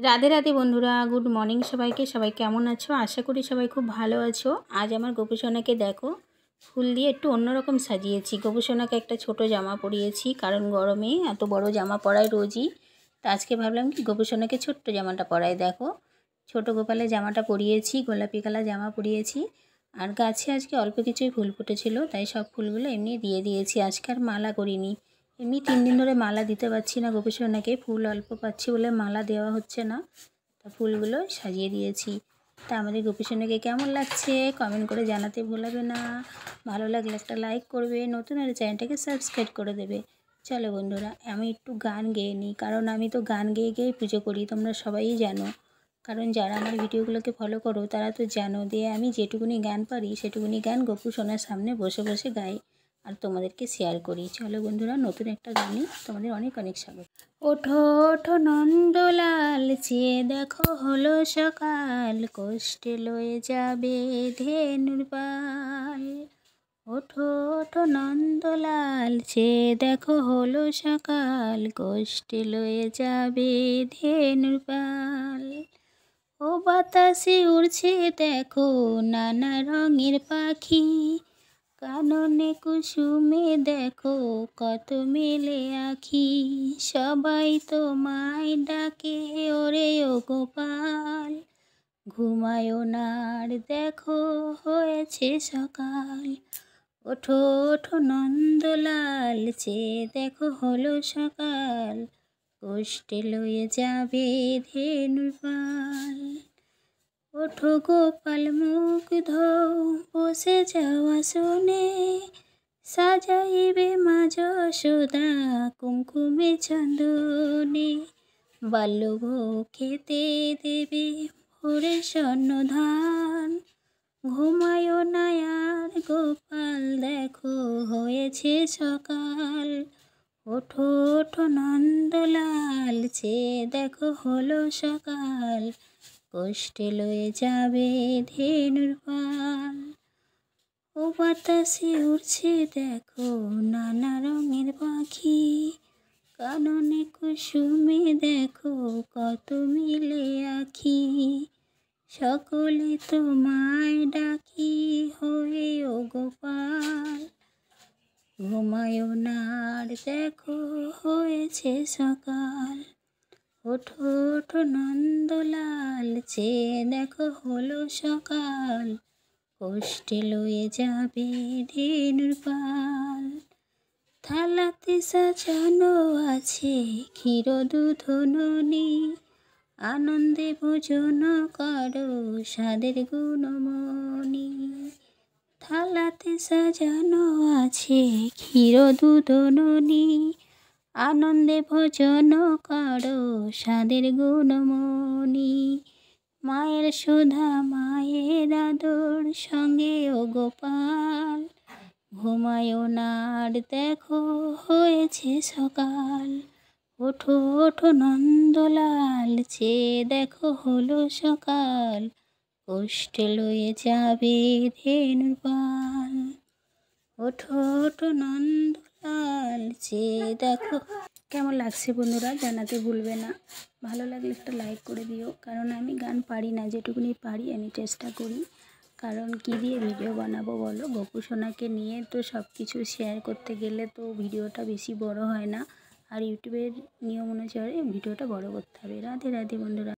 রাধে রাধে বন্ধুরা, good morning সবাইকে। সবাই কেমন আছো? আশা করি সবাই খুব ভালো আছো। আজ আমার গোপুসোনাকে দেখো ফুল দিয়ে একটু অন্যরকম সাজিয়েছি। গোপুসোনাকে একটা ছোট জামা পরিয়েছি, কারণ গরমে এত বড় জামা পরাই রোজই। তো আজকে ভাবলাম কি গোপুসোনাকে ছোট্ট জামাটা পরাই। দেখো ছোট গোপালের জামাটা পরিয়েছি, গোলাপি কালার জামা পরিয়েছি। আর গাছে আজকে অল্প কিছুই ফুল ফুটেছিল, তাই সব ফুলগুলো এমনি দিয়ে দিয়েছি। আজকে আর মালা করিনি। এমনি 3 দিন ধরে মালা দিতে পারছি না গোপুসোনাকে, ফুল অল্প পাচ্ছি বলে মালা দেওয়া হচ্ছে না। তা ফুলগুলো সাজিয়ে দিয়েছি। তা আমাদের গোপুসোনাকে কেমন লাগছে কমেন্ট করে জানাতে ভুলবে না। ভালো লাগলে একটা লাইক করবে, নতুন হলে চ্যানেলটাকে সাবস্ক্রাইব করে দেবে। চলো বন্ধুরা, আমি একটু গান গেয়ে নিই, কারণ আমি তো গান গেয়ে গেয়েই পুজো করি, তোমরা সবাই জানো। কারণ যারা আমার ভিডিওগুলোকে ফলো করো তারা তো জানো দিয়ে আমি যেটুকুনি গান পারি সেটুকুনি গান গোপুসোনার সামনে বসে বসে গাই আর তোমাদেরকে শেয়ার করি। চলো বন্ধুরা, নতুন একটা গানে তোমাদের অনেক অনেক স্বাগত। ওঠো ওঠো নন্দলাল, চেয়ে দেখো হলো সকাল, কষ্টে লয়ে যাবে ধেনুর পাল। ওঠো ওঠো নন্দলাল, চেয়ে দেখো হলো সকাল, কষ্টে লয়ে যাবে ধেনুর পাল। ও বাতাসে উড়ছে দেখো নানা রঙের পাখি, কাননে কুসুমে দেখো কত মেলে আখি, সবাই তোমায় ডাকে ওরে ও গোপাল, ঘুমায়ো না আর দেখো হয়েছে সকাল। ওঠো ওঠো নন্দলাল, চেয়ে দেখো হলো সকাল, কষ্টে লয়ে যাবে ধেনুর পাল। ওঠো গোপাল মুখ ধোও, বসে যাওয়া শোনে, সাজাইবে মা যশোদা কুমকুমে চন্দনে, বাল্যভোগ খেতে দেবে ভোরে স্বর্ণ ধান, ঘুমায়ো না আর গোপাল দেখো হয়েছে সকাল। ওঠো ওঠো নন্দলাল, চেয়ে দেখো হলো সকাল, কষ্টে লয়ে যাবে ধেনুর পাল। ও বাতাসে উড়ছে দেখো নানা রঙের পাখি, কাননে কুসুমে দেখো কত মিলে আখি, সকলে তোমায় ডাকি হয়ে ও গোপাল, ঘুমায়ো না আর দেখো হয়েছে সকাল। ওঠো ওঠো নন্দলাল, চেয়ে দেখো হলো সকাল, কষ্টে লয়ে যাবে ধেনুর পাল। থালাতে সাজানো আছে ক্ষীর দুধ ননি, আনন্দে ভোজন করো স্বাদের গুণমণি। থালাতে সাজানো আছে ক্ষীর দুধ ননি, আনন্দে ভোজন করো স্বাদের গুণমণি, মায়ের সুধা মায়ের আদর সঙ্গে ও গোপাল, ঘুমায়ো না আর দেখো হয়েছে সকাল। ওঠো ওঠো নন্দলাল, চেয়ে দেখো হলো সকাল, কষ্টে লয়ে যাবে ধেনুর পাল। ওঠো ওঠো নন্দলাল, চেয়ে দেখো। কেমন লাগছে বন্ধুরা জানাতে ভুলবে না। ভালো লাগলে একটা লাইক করে দিও, কারণ আমি গান পারি না, যেটুকুনি পারি আমি চেষ্টা করি। কারণ কী দিয়ে ভিডিও বানাবো বলো, গোপুসোনাকে নিয়ে তো সব কিছু শেয়ার করতে গেলে তো ভিডিওটা বেশি বড় হয় না, আর ইউটিউবের নিয়ম অনুযায়ী ভিডিওটা বড় করতে হবে। রাধে রাধে বন্ধুরা।